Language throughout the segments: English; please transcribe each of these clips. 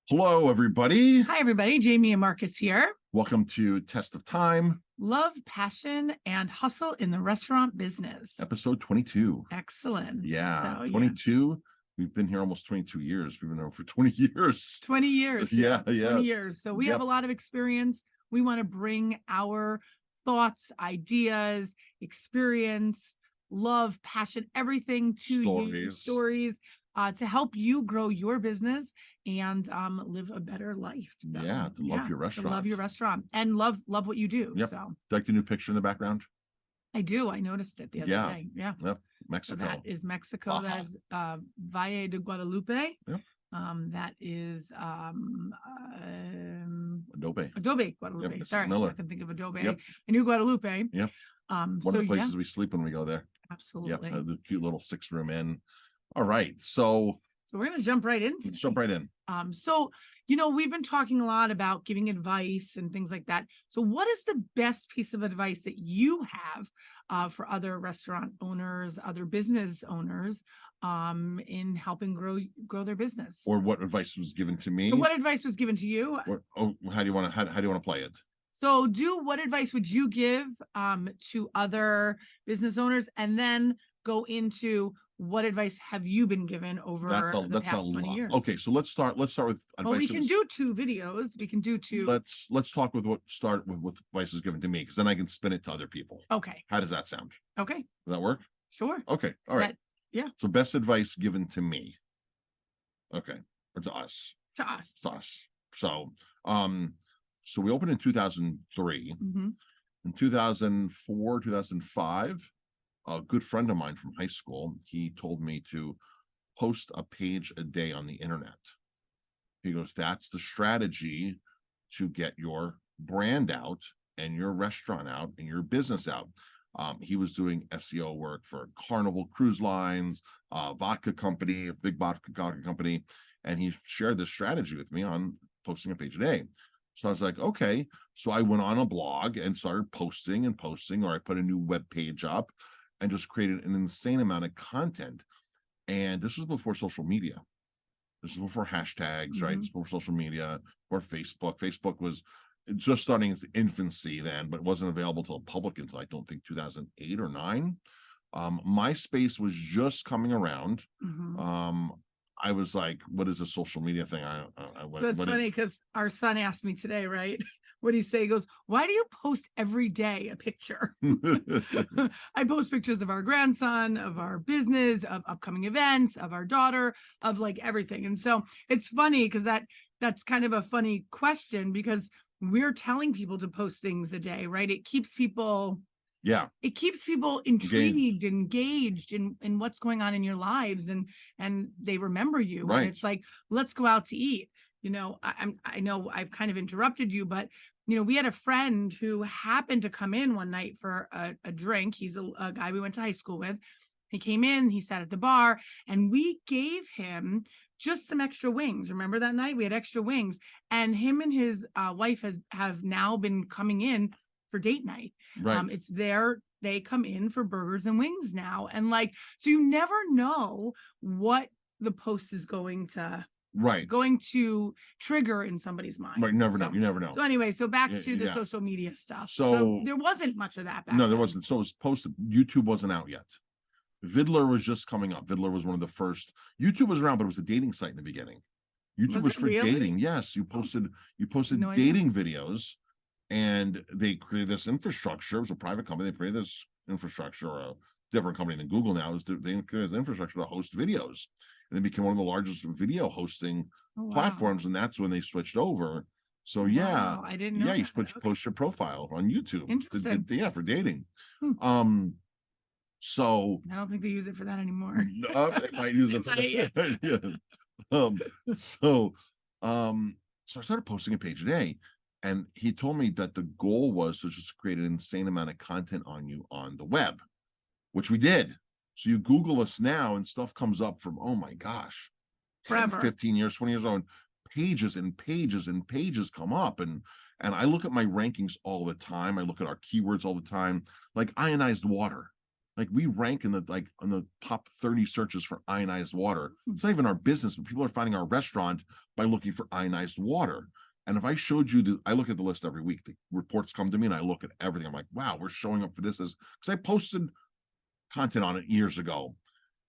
Hello, everybody. Hi, everybody. Jamie and Marcus here. Welcome to Test of Time, Love, passion, and hustle in the restaurant business. episode 22. Excellent. Yeah, So, 22. We've been here almost 22 years. We've been here for 20 years. 20 years. Yeah. 20 years. So we have a lot of experience. We want to bring our thoughts, ideas, experience, love, passion, everything to you, stories, to help you grow your business and live a better life. So, love your restaurant. To love your restaurant and love what you do. Yep. So, like the new picture in the background? I do. I noticed it the other day. Yeah. Yep. Mexico. So that is Mexico. That is Valle de Guadalupe. Yep. That is Adobe Guadalupe. Yep, Sorry, Miller. I can think of Adobe. Yep. I knew Guadalupe. Yep. One of the places we sleep when we go there. Absolutely. Yep. The cute little 6-room inn. All right. So we're going to jump right in. Let's jump right in. So, we've been talking a lot about giving advice and things like that. So what is the best piece of advice that you have for other restaurant owners, other business owners, in helping grow their business? Or what advice was given to me? So what advice was given to you? How do you want to play it? So what advice would you give to other business owners, and then go into what advice have you been given over the past 20 years? Okay, so let's start with advice. Well, we can do 2 videos. We can do 2. Let's talk with what advice is given to me, because then I can spin it to other people. Okay. How does that sound? Okay. Does that work? Sure. Okay. All right. Yeah. So best advice given to me. Okay. Or to us. To us. So, so we opened in 2003. Mm-hmm. In 2004, 2005, a good friend of mine from high school, he told me to post a page a day on the internet. He goes, that's the strategy to get your brand out and your restaurant out and your business out. He was doing SEO work for Carnival Cruise Lines, vodka company, a big vodka company, and he shared this strategy with me on posting a page a day. So I was like, okay. So I went on a blog and started posting, or I put a new web page up and just created an insane amount of content. And this was before social media. This was before hashtags, right? This was before social media, or Facebook. Facebook was just starting its infancy then, but it wasn't available to the public until I don't think 2008 or 9. MySpace was just coming around. I was like, what is a social media thing? So it's funny because our son asked me today, right? What do you say? He goes, why do you post every day a picture? I post pictures of our grandson, of our business, of upcoming events, of our daughter, of like everything. And so it's funny because that's kind of a funny question, because we're telling people to post things a day, right? It keeps people intrigued, engaged in what's going on in your lives, and they remember you. Right. And it's like, let's go out to eat. I know I've kind of interrupted you, but we had a friend who happened to come in one night for a drink. He's a guy we went to high school with. He came in, he sat at the bar, and we gave him just some extra wings. Remember that night we had extra wings, and him and his wife have now been coming in for date night. Right. It's they come in for burgers and wings now. And so you never know what the post is going to trigger in somebody's mind. Right. You never know. So anyway, back to the social media stuff. So there wasn't much of that back then. there wasn't. So it was posted. YouTube wasn't out yet. Vidler was just coming up. Vidler was one of the first. YouTube was around, but it was a dating site in the beginning. YouTube was for dating. Yes. You posted dating videos. And they created this infrastructure. It was a private company. They created this infrastructure, or a different company than Google now. They created this infrastructure to host videos. And they became one of the largest video hosting platforms. And that's when they switched over. So I didn't know. Yeah, you post your profile on YouTube. Interesting. For dating. So I don't think they use it for that anymore. They might use it for that. So I started posting a page a day. And he told me that the goal was to just create an insane amount of content on you on the web, which we did. So you Google us now and stuff comes up from, oh my gosh, 10, 15 years, 20 years old, pages and pages and pages come up. And I look at my rankings all the time. I look at our keywords all the time, like ionized water. Like we rank in the on the top 30 searches for ionized water. It's not even our business, but people are finding our restaurant by looking for ionized water. And if I showed you I look at the list every week. The reports come to me and I look at everything. I'm like, wow, we're showing up for this as because I posted content on it years ago.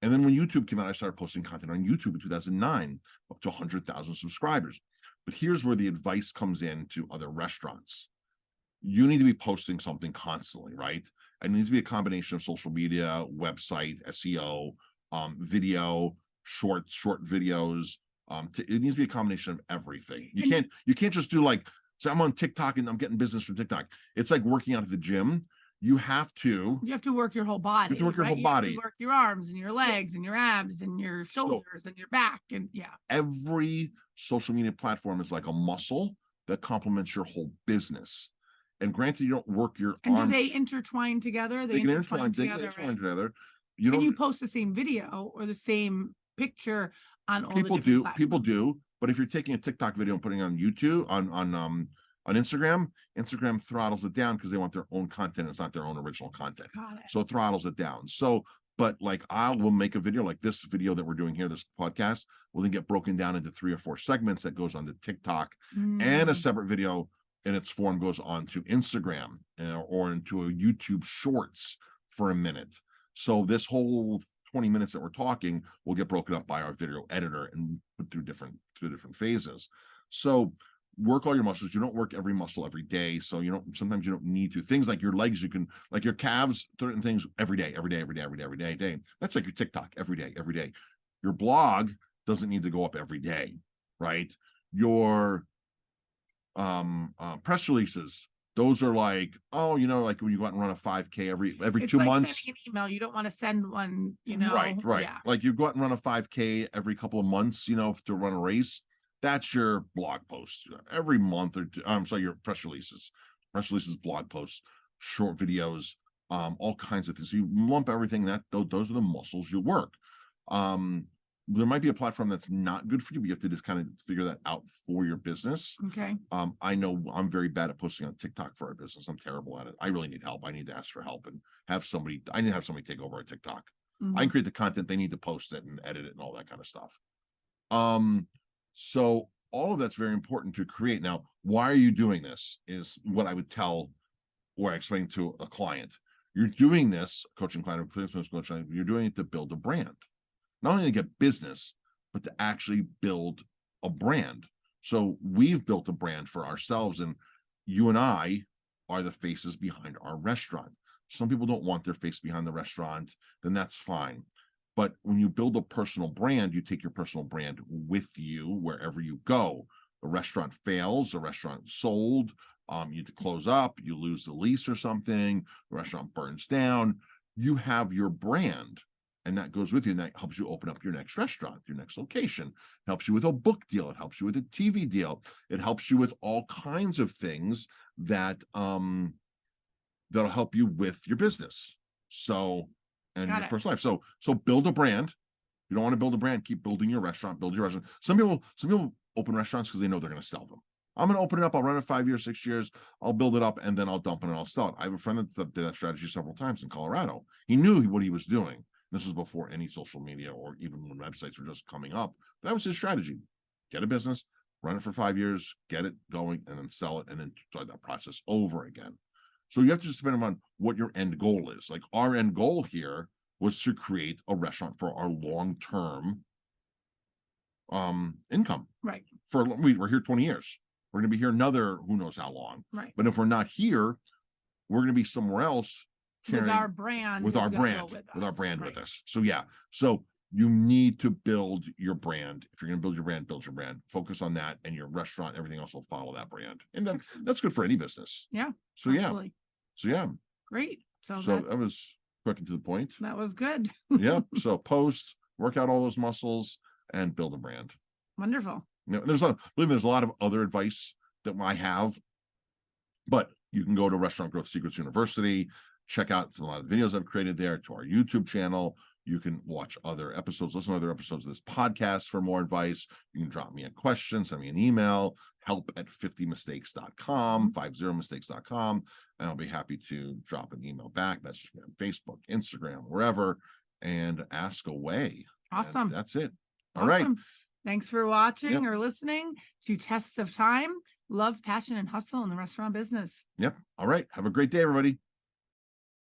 And then when YouTube came out, I started posting content on YouTube in 2009, up to 100,000 subscribers. But here's where the advice comes in to other restaurants. You need to be posting something constantly, right? It needs to be a combination of social media, website, SEO, video, short videos. It needs to be a combination of everything. You can't just do like, so I'm on TikTok and I'm getting business from TikTok. It's like working out at the gym. You have to work your whole body. You have to work your whole body. You work your arms and your legs and your abs and your shoulders and your back. And every social media platform is like a muscle that complements your whole business. And granted, you don't work your arms. Do they intertwine together? They can intertwine together. Can you post the same video or the same picture on all the different platforms? People do. But if you're taking a TikTok video and putting it on YouTube, on Instagram throttles it down because they want their own content. It's not their own original content. So it throttles it down. So, but like we'll make a video like this video that we're doing here, this podcast will then get broken down into 3 or 4 segments that goes on to TikTok and a separate video in its form goes on to Instagram or into a YouTube shorts for a minute. So this whole 20 minutes that we're talking will get broken up by our video editor and put through different phases. So work all your muscles. You don't work every muscle every day. So sometimes you don't need to. Things like your legs, you can, like your calves, certain things every day. That's like your TikTok every day. Your blog doesn't need to go up every day, right? Your press releases, those are like, like when you go out and run a 5K every 2 months. Sending an email. You don't want to send one, Right. Yeah. Like you go out and run a 5K every couple of months, to run a race. That's your blog post every month or two. Your press releases, blog posts, short videos, all kinds of things. So you lump everything those are the muscles you work. There might be a platform that's not good for you, but you have to just kind of figure that out for your business. Okay. I know I'm very bad at posting on TikTok for our business. I'm terrible at it. I really need help. I need to ask for help and I need to have somebody take over our TikTok. I can create the content. They need to post it and edit it and all that kind of stuff. So all of that's very important to create. Now, why are you doing this is what I would tell or I explain to a client. You're doing this, coaching client, you're doing it to build a brand. Not only to get business, but to actually build a brand. So we've built a brand for ourselves, and you and I are the faces behind our restaurant. Some people don't want their face behind the restaurant, then that's fine. But when you build a personal brand, you take your personal brand with you wherever you go. The restaurant fails, the restaurant sold, you close up, you lose the lease or something, the restaurant burns down. You have your brand. And that goes with you, and that helps you open up your next restaurant, your next location. It helps you with a book deal. It helps you with a TV deal. It helps you with all kinds of things that that'll help you with your business. So, and your personal life. So build a brand. You don't want to build a brand, keep building your restaurant, build your restaurant. Some people open restaurants because they know they're going to sell them. I'm going to open it up. I'll run it 5 years, 6 years. I'll build it up and then I'll dump it and I'll sell it. I have a friend that did that strategy several times in Colorado. He knew what he was doing. This was before any social media or even when websites were just coming up. That was his strategy. Get a business, run it for 5 years, get it going, and then sell it, and then start that process over again. So you have to just depend on what your end goal is. Like our end goal here was to create a restaurant for our long-term income. Right. We're here 20 years. We're going to be here another who knows how long. Right. But if we're not here, we're going to be somewhere else. With our brand with us. So yeah. So you need to build your brand. If you're going to build your brand. Focus on that, and your restaurant, everything else will follow that brand. And that's good for any business. Yeah. So absolutely. Yeah. Great. So that was quick and to the point. That was good. Yeah. So post, work out all those muscles, and build a brand. Wonderful. There's a lot of other advice that I have, but you can go to Restaurant Growth Secrets University. Check out a lot of videos I've created there, to our YouTube channel, You can watch other episodes, listen to other episodes of this podcast for more advice. You can drop me a question, send me an email, help@50mistakes.com, 50mistakes.com, and I'll be happy to drop an email back, message me on Facebook, Instagram, wherever, and ask away. And Awesome. that's it. All right. Awesome. Thanks for watching Yep. or listening to Tests of Thyme, Love, Passion, and Hustle in the Restaurant Business. Yep. All right. Have a great day, everybody.